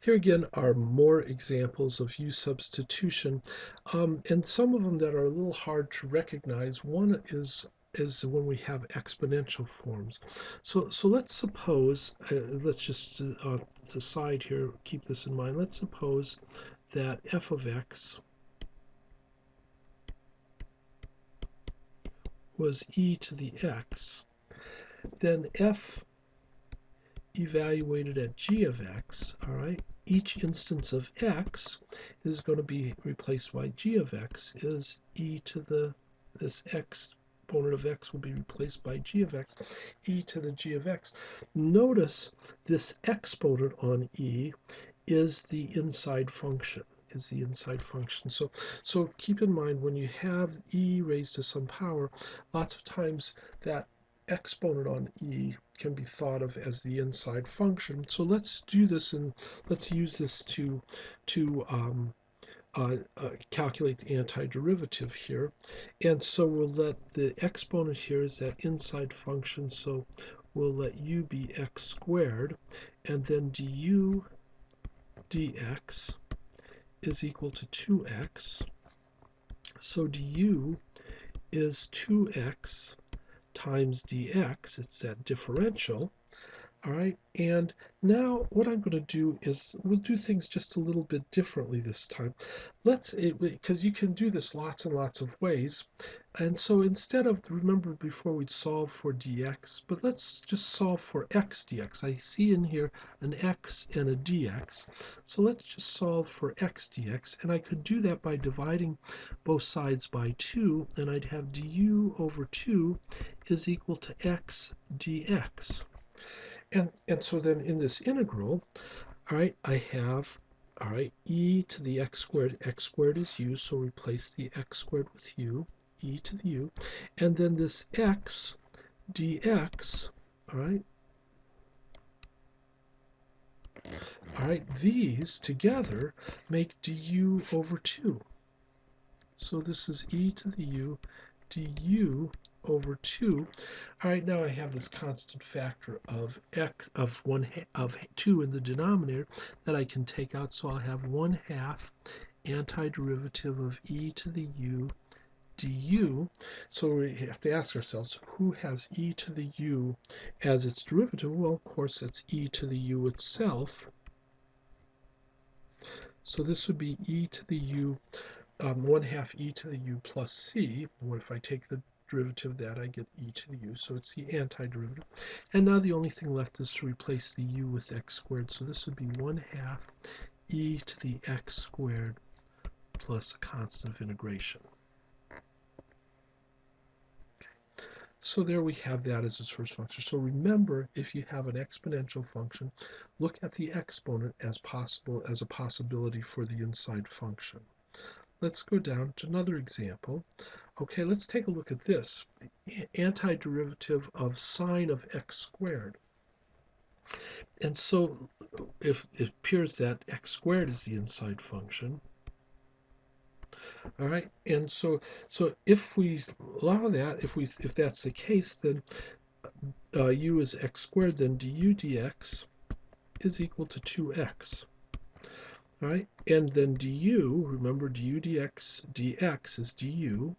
Here again are more examples of u-substitution, and some of them that are a little hard to recognize. One is when we have exponential forms. So let's suppose, let's just to the side here, keep this in mind. Let's suppose that f of x was e to the x. Then f evaluated at g of x, all right, each instance of x is going to be replaced by g of x, is e to the, this exponent of x will be replaced by g of x, e to the g of x. Notice this exponent on e is the inside function. So keep in mind, when you have e raised to some power, lots of times that exponent on e can be thought of as the inside function. So let's do this, and let's use this to calculate the antiderivative here. And so we'll let the exponent here is that inside function, so we'll let u be x squared, and then du dx is equal to 2x. So du is 2x times dx, it's that differential. All right, and now what I'm going to do is we'll do things just a little bit differently this time. Because you can do this lots and lots of ways. And so instead of, remember before we'd solve for dx, but let's just solve for x dx. I see in here an x and a dx. So let's just solve for x dx. And I could do that by dividing both sides by 2, and I'd have du over 2 is equal to x dx. And so then in this integral, all right, I have, all right, e to the x squared is u, so replace the x squared with u, e to the u, and then this x dx, all right, these together make du over 2. So this is e to the u du over 2. All right, now I have this constant factor of x of 2 in the denominator that I can take out, so I'll have 1/2 antiderivative of e to the u du. So we have to ask ourselves, who has e to the u as its derivative? Well, of course, that's e to the u itself. So this would be e to the u, 1/2 e to the u plus c. What if I take the derivative of that, I get e to the u, so it's the antiderivative. And now the only thing left is to replace the u with x squared, so this would be 1/2 e to the x squared plus a constant of integration. So there we have that as its first function. So remember, if you have an exponential function, look at the exponent as a possibility for the inside function. Let's go down to another example. Okay, let's take a look at this. The antiderivative of sine of x squared. And so if it appears that x squared is the inside function, all right, and so if we allow that, if that's the case, then u is x squared, then du dx is equal to 2x. All right, and then du, remember du dx is du,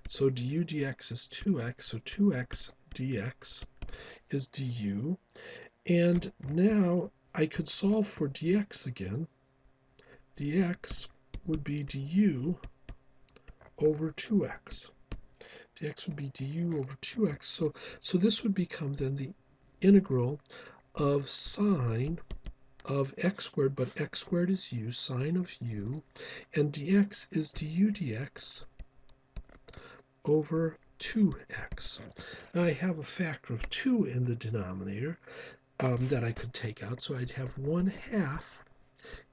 so du dx is 2x, so 2x dx is du. And now I could solve for dx again. Dx would be du over 2x. Dx would be du over 2x. So this would become then the integral of sine of x squared, but x squared is u, sine of u, and dx is du dx over 2x. Now I have a factor of 2 in the denominator that I could take out, so I'd have 1/2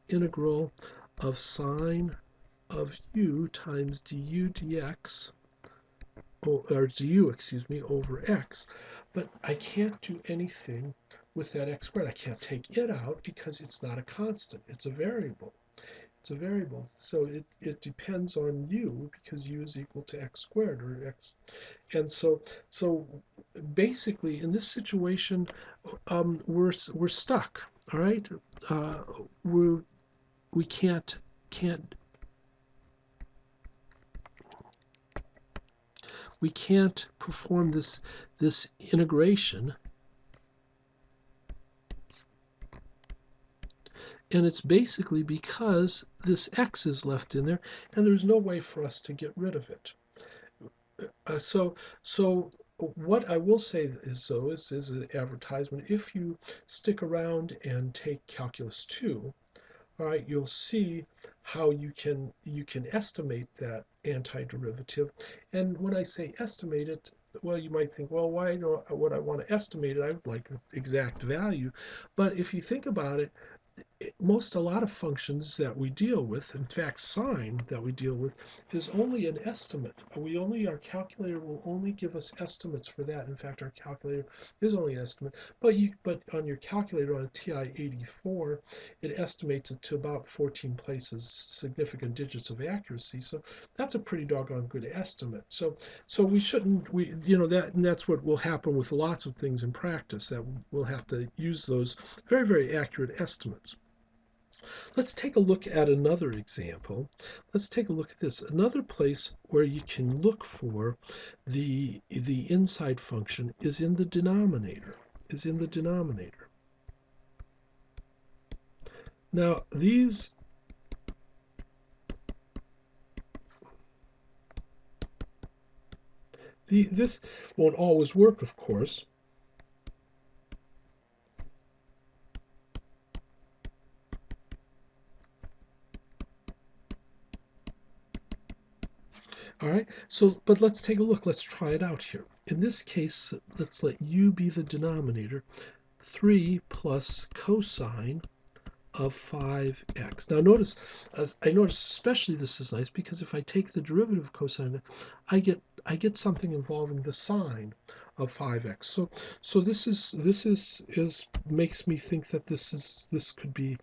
integral of sine of u times du dx, or du, excuse me, over x. But I can't do anything with that x squared. I can't take it out because it's not a constant. It's a variable. It's a variable. So it depends on u, because u is equal to x squared, or x. And so basically in this situation, we're stuck. all right, we can't perform this integration, and it's basically because this x is left in there, and there's no way for us to get rid of it. So what I will say is, though, is an advertisement. If you stick around and take Calculus 2, all right, you'll see how you can estimate that antiderivative. And when I say estimate it, well, you might think, well, why would I want to estimate it? I would like an exact value. But if you think about it, a lot of functions that we deal with, in fact, sine that we deal with, is only an estimate. Our calculator will only give us estimates for that. In fact, our calculator is only an estimate. But on your calculator on a TI-84, it estimates it to about 14 places, significant digits of accuracy. So that's a pretty doggone good estimate. So we shouldn't, that's what will happen with lots of things in practice, that we'll have to use those very, very accurate estimates. Let's take a look at another example. Let's take a look at this. Another place where you can look for the inside function is in the denominator. Now this won't always work, of course. All right, but let's take a look. Let's try it out here. In this case, let's let u be the denominator, 3 plus cosine of 5x. Now notice, I notice especially this is nice, because if I take the derivative of cosine, I get something involving the sine of 5x. So this makes me think that this could be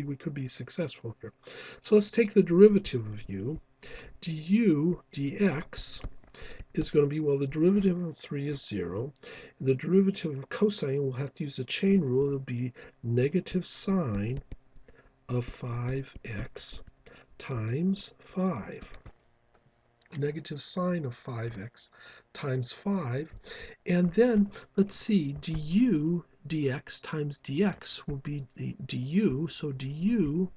we could be successful here. So let's take the derivative of u. Du dx is going to be, well, the derivative of 3 is 0. The derivative of cosine, we'll have to use the chain rule. It'll be negative sine of 5x times 5. Negative sine of 5x times 5. And then, let's see, du dx times dx will be du. So du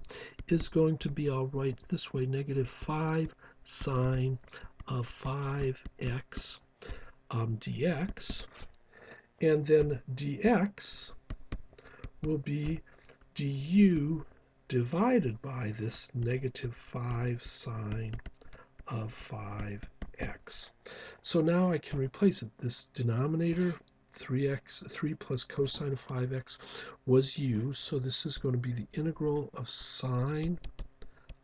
is going to be, I'll write this way, negative 5 sine of 5x dx. And then dx will be du divided by this negative 5 sine of 5x. So now I can replace it. This denominator, 3 plus cosine of 5x, was u. So this is going to be the integral of sine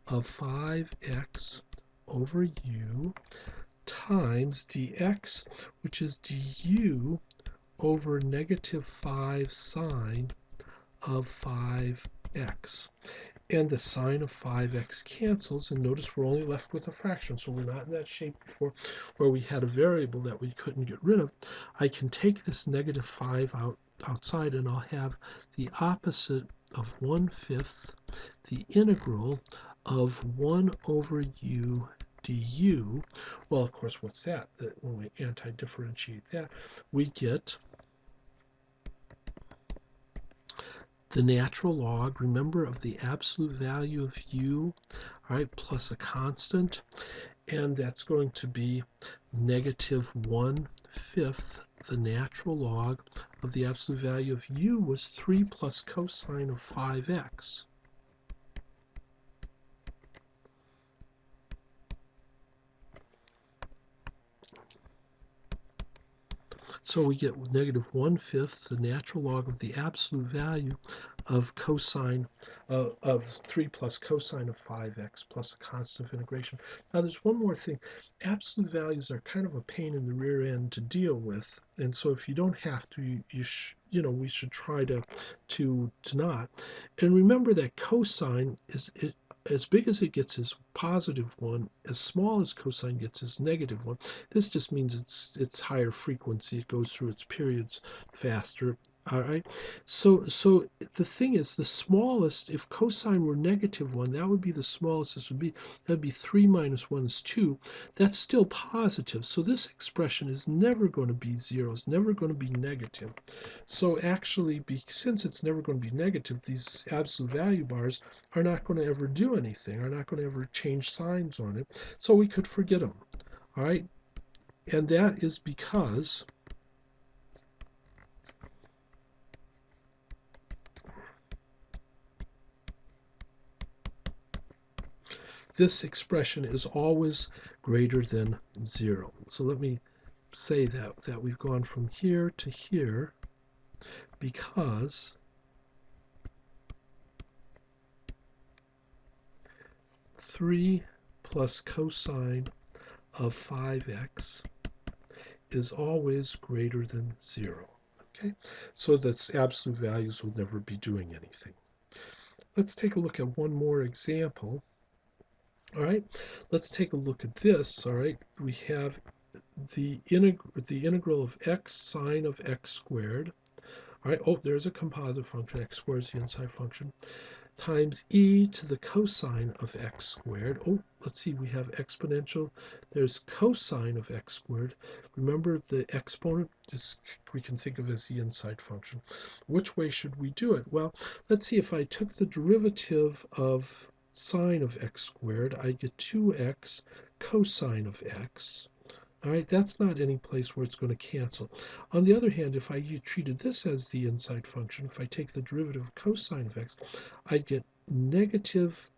of 5x over u times dx, which is du over negative 5 sine of 5x. And the sine of 5x cancels, and notice we're only left with a fraction, so we're not in that shape before where we had a variable that we couldn't get rid of. I can take this negative 5 outside, and I'll have the opposite of 1/5 the integral of 1 over u du. Well, of course, what's that? When we anti-differentiate that, we get the natural log, remember, of the absolute value of u, all right, plus a constant, and that's going to be negative 1/5. The natural log of the absolute value of u was 3 plus cosine of 5x. So we get negative 1/5, the natural log of the absolute value of cosine of 3 plus cosine of 5x plus a constant of integration. Now there's one more thing. Absolute values are kind of a pain in the rear end to deal with, and so if you don't have to, we should try to not. And remember that cosine is as big as it gets is positive 1, as small as cosine gets is negative 1. This just means it's higher frequency. It goes through its periods faster. All right. So the thing is, the smallest, if cosine were -1, that would be the smallest. That'd be 3 minus 1 is 2. That's still positive. So this expression is never going to be 0. It's never going to be negative. So actually, since it's never going to be negative, these absolute value bars are not going to ever do anything, are not going to ever change signs on it. So we could forget them. All right. And that is because this expression is always greater than 0. So let me say that we've gone from here to here because 3 plus cosine of 5x is always greater than 0. Okay, so that's absolute values will never be doing anything. Let's take a look at one more example. All right, let's take a look at this. All right, we have the integral of x sine of x squared. All right, oh, there's a composite function, x squared is the inside function, times e to the cosine of x squared. Oh, let's see, we have exponential. There's cosine of x squared. Remember the exponent, we can think of as the inside function. Which way should we do it? Well, let's see, if I took the derivative of sine of x squared, I get 2x cosine of x. All right, that's not any place where it's going to cancel. On the other hand, if I treated this as the inside function, if I take the derivative of cosine of x, I'd get negative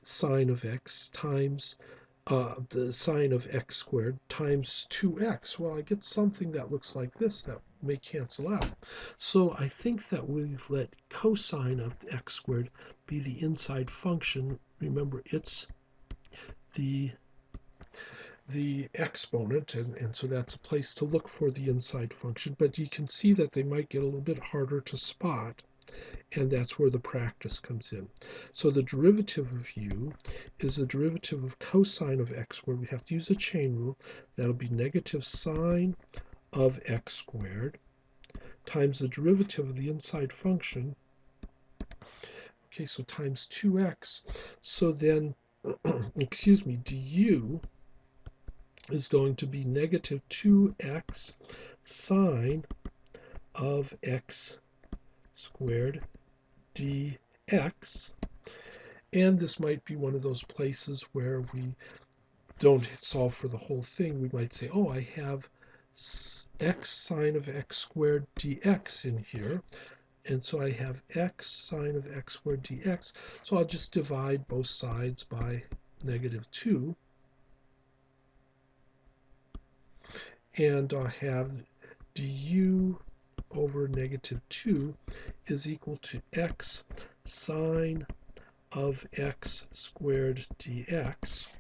sine of x times the sine of x squared times 2x. Well, I get something that looks like this that may cancel out. So I think that we've let cosine of x squared be the inside function. Remember, it's the exponent, and so that's a place to look for the inside function, but you can see that they might get a little bit harder to spot, and that's where the practice comes in. So the derivative of u is the derivative of cosine of x squared. We have to use a chain rule. That'll be negative sine of x squared times the derivative of the inside function. Okay, so times 2x. So then, excuse me, du is going to be negative 2x sine of x squared dx. And this might be one of those places where we don't solve for the whole thing. We might say, oh, I have x sine of x squared dx in here. And so I have x sine of x squared dx. So I'll just divide both sides by negative 2. And I'll have du over negative 2 is equal to x sine of x squared dx,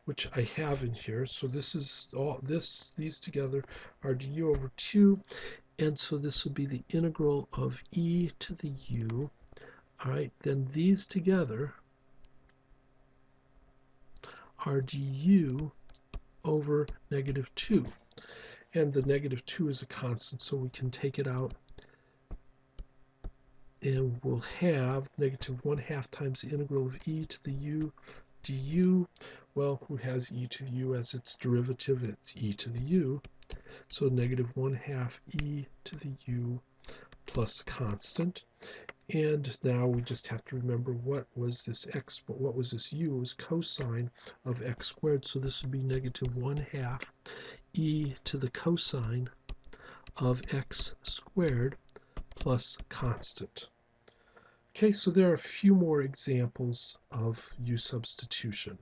which I have in here. So this is all these together are du over 2, and so this would be the integral of e to the u. All right, then these together are du over negative 2. And the negative 2 is a constant, so we can take it out. And we'll have negative 1/2 times the integral of e to the u du. Well, who has e to the u as its derivative? It's e to the u. So negative 1/2 e to the u plus constant. And now we just have to remember what was this x, but what was this u? It was cosine of x squared, so this would be negative 1/2 e to the cosine of x squared plus constant. Okay, so there are a few more examples of u-substitution.